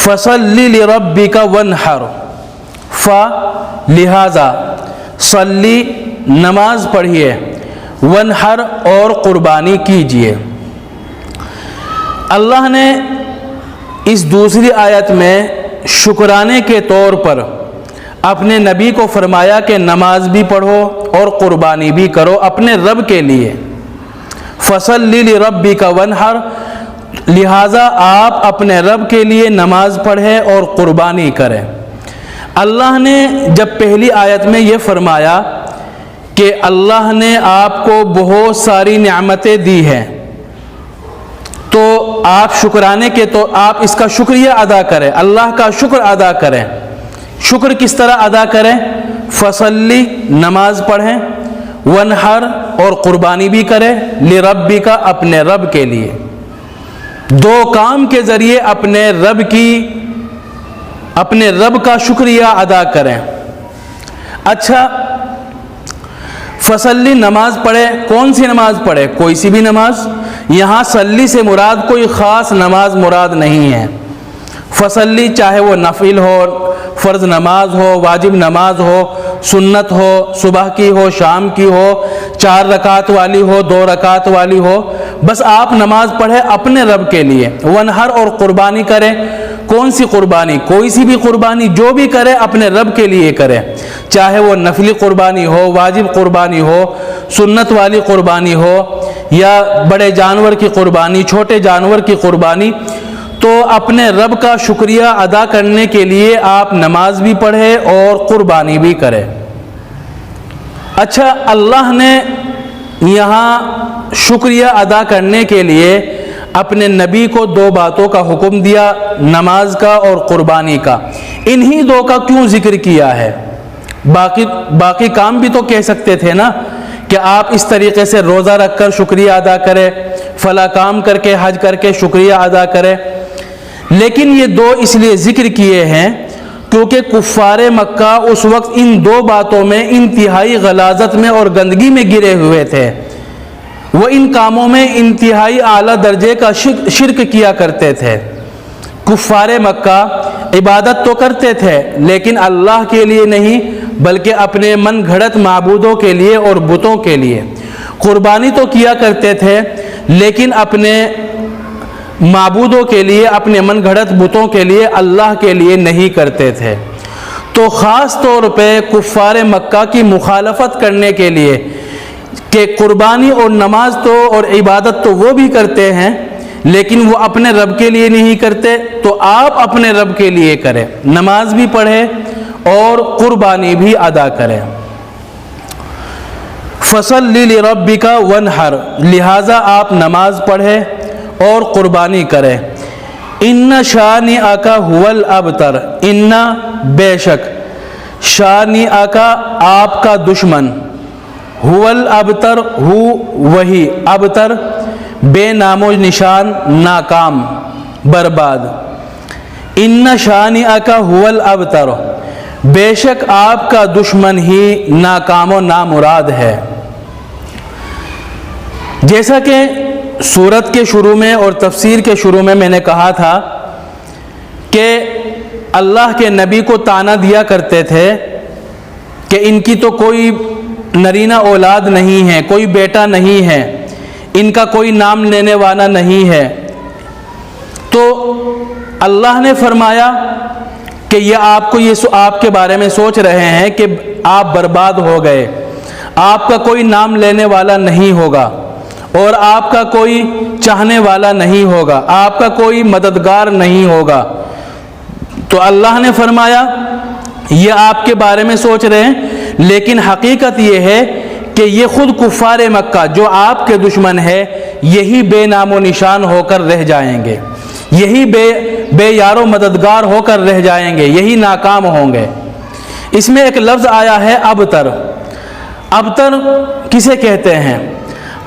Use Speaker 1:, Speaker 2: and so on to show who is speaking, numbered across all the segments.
Speaker 1: فصلی لربک وانحر، لہذا، صلی نماز پڑھیے، وانحر اور قربانی کیجیے۔ اللہ نے اس دوسری آیت میں شکرانے کے طور پر اپنے نبی کو فرمایا کہ نماز بھی پڑھو اور قربانی بھی کرو اپنے رب کے لیے۔ فصلی لربک وانحر، لہٰذا آپ اپنے رب کے لیے نماز پڑھیں اور قربانی کریں۔ اللہ نے جب پہلی آیت میں یہ فرمایا کہ اللہ نے آپ کو بہت ساری نعمتیں دی ہیں، تو آپ شکرانے کے تو آپ اس کا شکریہ ادا کریں، اللہ کا شکر ادا کریں۔ شکر کس طرح ادا کریں؟ فصلی، نماز پڑھیں، وانحر اور قربانی بھی کریں، لربک، اپنے رب کے لیے۔ دو کام کے ذریعے اپنے رب کا شکریہ ادا کریں۔ اچھا، فصلی، نماز پڑھے، کون سی نماز پڑھے؟ کوئی سی بھی نماز۔ یہاں صلی سے مراد کوئی خاص نماز مراد نہیں ہے۔ فصلی چاہے وہ نفل ہو، فرض نماز ہو، واجب نماز ہو، سنت ہو، صبح کی ہو، شام کی ہو، 4 رکعت والی ہو، 2 رکعت والی ہو، بس آپ نماز پڑھیں اپنے رب کے لیے۔ وانحر، اور قربانی کریں۔ کون سی قربانی؟ کوئی سی بھی قربانی، جو بھی کرے اپنے رب کے لیے کرے، چاہے وہ نفلی قربانی ہو، واجب قربانی ہو، سنت والی قربانی ہو، یا بڑے جانور کی قربانی، چھوٹے جانور کی قربانی۔ تو اپنے رب کا شکریہ ادا کرنے کے لیے آپ نماز بھی پڑھیں اور قربانی بھی کریں۔ اچھا، اللہ نے یہاں شکریہ ادا کرنے کے لیے اپنے نبی کو 2 باتوں کا حکم دیا، نماز کا اور قربانی کا۔ انہی 2 کا کیوں ذکر کیا ہے؟ باقی کام بھی تو کہہ سکتے تھے نا کہ آپ اس طریقے سے روزہ رکھ کر شکریہ ادا کریں، فلاں کام کر کے، حج کر کے شکریہ ادا کریں، لیکن یہ 2 اس لیے ذکر کیے ہیں کیونکہ کفار مکہ اس وقت ان 2 باتوں میں انتہائی غلاظت میں اور گندگی میں گرے ہوئے تھے۔ وہ ان کاموں میں انتہائی اعلیٰ درجے کا شرک کیا کرتے تھے۔ کفار مکہ عبادت تو کرتے تھے لیکن اللہ کے لیے نہیں، بلکہ اپنے من گھڑت معبودوں کے لیے اور بتوں کے لیے۔ قربانی تو کیا کرتے تھے لیکن اپنے معبودوں کے لیے، اپنے من گھڑت بتوں کے لیے، اللہ کے لیے نہیں کرتے تھے۔ تو خاص طور پہ کفار مکہ کی مخالفت کرنے کے لیے کہ قربانی اور نماز تو اور عبادت تو وہ بھی کرتے ہیں لیکن وہ اپنے رب کے لیے نہیں کرتے، تو آپ اپنے رب کے لیے کریں، نماز بھی پڑھیں اور قربانی بھی ادا کریں۔ فصلی لربک وانحر، لہٰذا آپ نماز پڑھیں اور قربانی کریں۔ ان شانئک ھو الابتر، ان، بے شک، شانئک، آپ کا دشمن، ھو الابتر، ہو وہی، ابتر، بے نام و نشان، ناکام، برباد۔ ان شانئک ھو الابتر، بے شک آپ کا دشمن ہی ناکام و نامراد ہے۔ جیسا کہ سورت کے شروع میں اور تفسیر کے شروع میں نے کہا تھا کہ اللہ کے نبی کو طعنہ دیا کرتے تھے کہ ان کی تو کوئی نرینہ اولاد نہیں ہے، کوئی بیٹا نہیں ہے، ان کا کوئی نام لینے والا نہیں ہے۔ تو اللہ نے فرمایا کہ یہ آپ کے بارے میں سوچ رہے ہیں کہ آپ برباد ہو گئے، آپ کا کوئی نام لینے والا نہیں ہوگا اور آپ کا کوئی چاہنے والا نہیں ہوگا، آپ کا کوئی مددگار نہیں ہوگا۔ تو اللہ نے فرمایا یہ آپ کے بارے میں سوچ رہے ہیں، لیکن حقیقت یہ ہے کہ یہ خود کفار مکہ جو آپ کے دشمن ہے، یہی بے نام و نشان ہو کر رہ جائیں گے، یہی بے یار و مددگار ہو کر رہ جائیں گے، یہی ناکام ہوں گے۔ اس میں ایک لفظ آیا ہے ابتر۔ ابتر کسے کہتے ہیں؟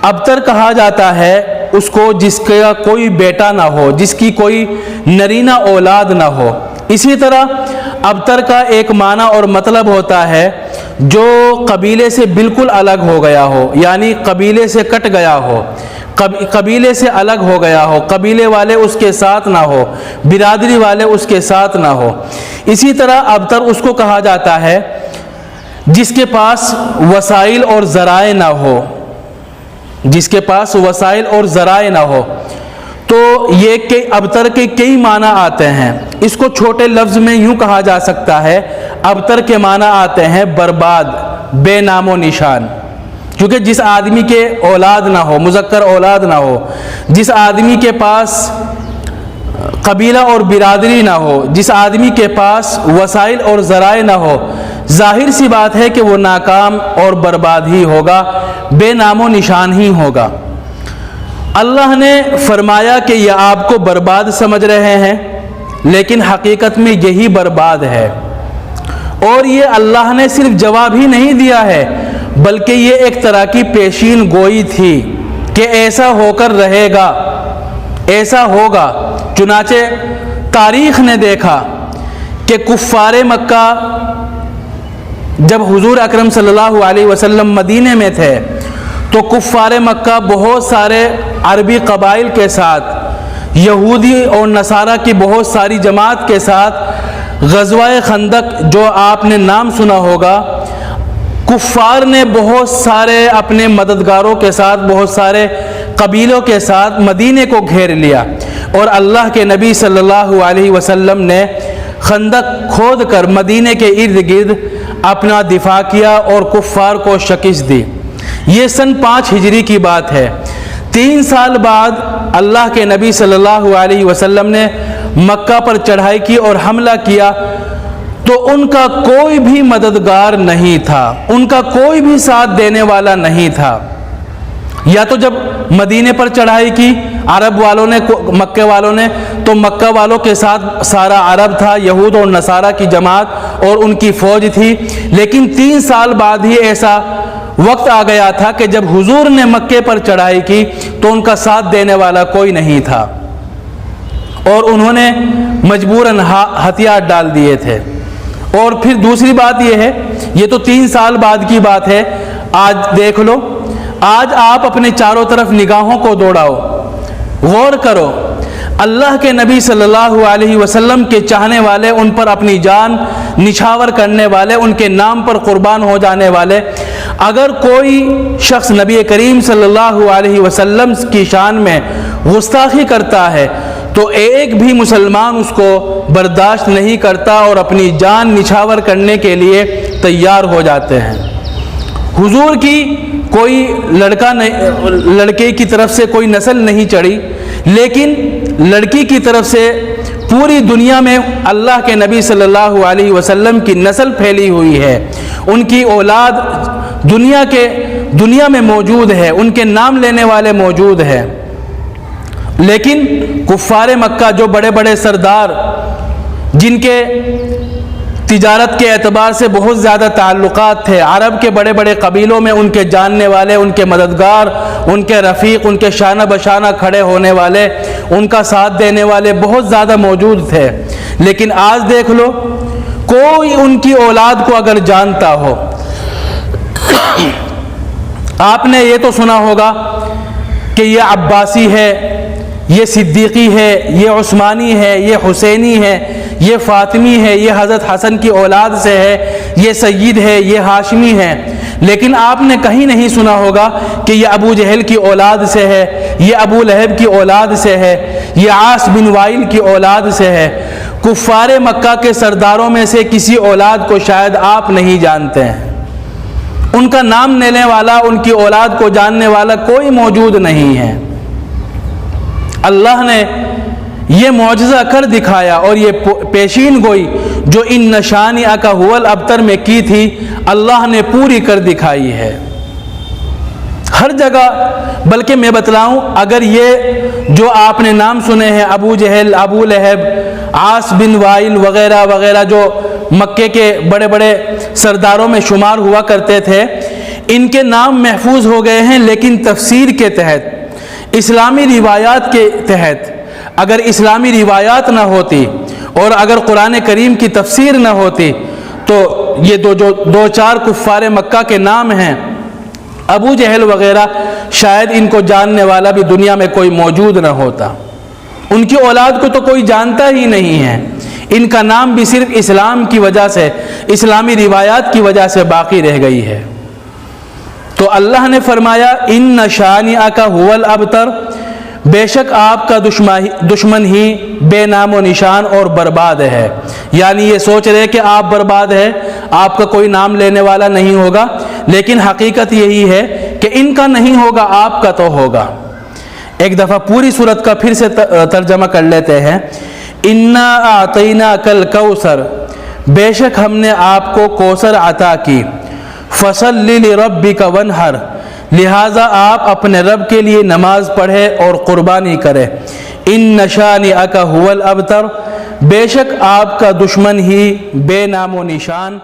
Speaker 1: ابتر کہا جاتا ہے اس کو جس کا کوئی بیٹا نہ ہو، جس کی کوئی نرینہ اولاد نہ ہو۔ اسی طرح ابتر کا ایک معنی اور مطلب ہوتا ہے جو قبیلے سے بالکل الگ ہو گیا ہو، یعنی قبیلے سے کٹ گیا ہو، قبیلے سے الگ ہو گیا ہو، قبیلے والے اس کے ساتھ نہ ہو، برادری والے اس کے ساتھ نہ ہو۔ اسی طرح ابتر اس کو کہا جاتا ہے جس کے پاس وسائل اور ذرائع نہ ہو، جس کے پاس وسائل اور ذرائع نہ ہو۔ تو یہ کہ ابتر کے کئی معنی آتے ہیں۔ اس کو چھوٹے لفظ میں یوں کہا جا سکتا ہے، ابتر کے معنی آتے ہیں برباد، بے نام و نشان، کیونکہ جس آدمی کے اولاد نہ ہو، مذکر اولاد نہ ہو، جس آدمی کے پاس قبیلہ اور برادری نہ ہو، جس آدمی کے پاس وسائل اور ذرائع نہ ہو، ظاہر سی بات ہے کہ وہ ناکام اور برباد ہی ہوگا، بے نام و نشان ہی ہوگا۔ اللہ نے فرمایا کہ یہ آپ کو برباد سمجھ رہے ہیں، لیکن حقیقت میں یہی برباد ہے۔ اور یہ اللہ نے صرف جواب ہی نہیں دیا ہے، بلکہ یہ ایک طرح کی پیشین گوئی تھی کہ ایسا ہو کر رہے گا، ایسا ہوگا۔ چنانچہ تاریخ نے دیکھا کہ کفار مکہ جب حضور اکرم صلی اللہ علیہ وسلم مدینے میں تھے تو کفار مکہ بہت سارے عربی قبائل کے ساتھ، یہودی اور نصارہ کی بہت ساری جماعت کے ساتھ غزوہ خندق، جو آپ نے نام سنا ہوگا، کفار نے بہت سارے اپنے مددگاروں کے ساتھ، بہت سارے قبیلوں کے ساتھ مدینے کو گھیر لیا، اور اللہ کے نبی صلی اللہ علیہ وسلم نے خندق کھود کر مدینے کے ارد گرد اپنا دفاع کیا اور کفار کو شکست دی۔ یہ سن 5 ہجری کی بات ہے۔ 3 سال بعد اللہ کے نبی صلی اللہ علیہ وسلم نے مکہ پر چڑھائی کی اور حملہ کیا، تو ان کا کوئی بھی مددگار نہیں تھا، ان کا کوئی بھی ساتھ دینے والا نہیں تھا۔ یا تو جب مدینے پر چڑھائی کی عرب والوں نے، مکہ والوں نے، تو مکہ والوں کے ساتھ سارا عرب تھا، یہود اور نصارہ کی جماعت اور ان کی فوج تھی۔ لیکن 3 سال بعد ہی ایسا وقت آ گیا تھا کہ جب حضور نے مکے پر چڑھائی کی تو ان کا ساتھ دینے والا کوئی نہیں تھا، اور انہوں نے مجبوراً ہتھیار ڈال دیے تھے۔ اور پھر دوسری بات یہ ہے، یہ تو 3 سال بعد کی بات ہے، آج دیکھ لو، آج آپ اپنے چاروں طرف نگاہوں کو دوڑاؤ، غور کرو، اللہ کے نبی صلی اللہ علیہ وسلم کے چاہنے والے، ان پر اپنی جان نچھاور کرنے والے، ان کے نام پر قربان ہو جانے والے، اگر کوئی شخص نبی کریم صلی اللہ علیہ وسلم کی شان میں گستاخی کرتا ہے تو ایک بھی مسلمان اس کو برداشت نہیں کرتا اور اپنی جان نچھاور کرنے کے لیے تیار ہو جاتے ہیں۔ حضور کی کوئی لڑکے کی طرف سے کوئی نسل نہیں چڑھی، لیکن لڑکی کی طرف سے پوری دنیا میں اللہ کے نبی صلی اللہ علیہ وسلم کی نسل پھیلی ہوئی ہے، ان کی اولاد دنیا میں موجود ہے، ان کے نام لینے والے موجود ہیں۔ لیکن کفار مکہ، جو بڑے بڑے سردار، جن کے تجارت کے اعتبار سے بہت زیادہ تعلقات تھے، عرب کے بڑے بڑے قبیلوں میں ان کے جاننے والے، ان کے مددگار، ان کے رفیق، ان کے شانہ بشانہ کھڑے ہونے والے، ان کا ساتھ دینے والے بہت زیادہ موجود تھے۔ لیکن آج دیکھ لو، کوئی ان کی اولاد کو اگر جانتا ہو، آپ نے یہ تو سنا ہوگا کہ یہ عباسی ہے، یہ صدیقی ہے، یہ عثمانی ہے، یہ حسینی ہے، یہ فاطمی ہے، یہ حضرت حسن کی اولاد سے ہے، یہ سید ہے، یہ ہاشمی ہے۔ لیکن آپ نے کہیں نہیں سنا ہوگا کہ یہ ابو جہل کی اولاد سے ہے، یہ ابو لہب کی اولاد سے ہے، یہ عاص بن وائل کی اولاد سے ہے۔ کفار مکہ کے سرداروں میں سے کسی اولاد کو شاید آپ نہیں جانتے ہیں، ان کا نام لینے والا، ان کی اولاد کو جاننے والا کوئی موجود نہیں ہے۔ اللہ نے یہ معجزہ کر دکھایا، اور یہ پیشین گوئی جو ان نشانیہ کا حول ابتر میں کی تھی، اللہ نے پوری کر دکھائی ہے ہر جگہ۔ بلکہ میں بتلاؤں، اگر یہ جو آپ نے نام سنے ہیں، ابو جہل، ابو لہب، عاص بن وائل وغیرہ وغیرہ، جو مکے کے بڑے بڑے سرداروں میں شمار ہوا کرتے تھے، ان کے نام محفوظ ہو گئے ہیں، لیکن تفسیر کے تحت، اسلامی روایات کے تحت۔ اگر اسلامی روایات نہ ہوتی اور اگر قرآن کریم کی تفسیر نہ ہوتی تو یہ دو چار کفار مکہ کے نام ہیں، ابو جہل وغیرہ، شاید ان کو جاننے والا بھی دنیا میں کوئی موجود نہ ہوتا، ان کی اولاد کو تو کوئی جانتا ہی نہیں ہے، ان کا نام بھی صرف اسلام کی وجہ سے، اسلامی روایات کی وجہ سے باقی رہ گئی ہے۔ تو اللہ نے فرمایا ان شانئک ھو الابتر، بے شک آپ کا دشمن ہی بے نام و نشان اور برباد ہے، یعنی یہ سوچ رہے کہ آپ برباد ہے، آپ کا کوئی نام لینے والا نہیں ہوگا، لیکن حقیقت یہی ہے کہ ان کا نہیں ہوگا، آپ کا تو ہوگا۔ ایک دفعہ پوری سورت کا پھر سے ترجمہ کر لیتے ہیں۔ انا اعطیناک الکوثر، بے شک ہم نے آپ کو کوثر عطا کی، فصل لربک وانحر، لہٰذا آپ اپنے رب کے لیے نماز پڑھے اور قربانی کرے۔ ان شانئک ھو الابتر، بے شک آپ کا دشمن ہی بے نام و نشان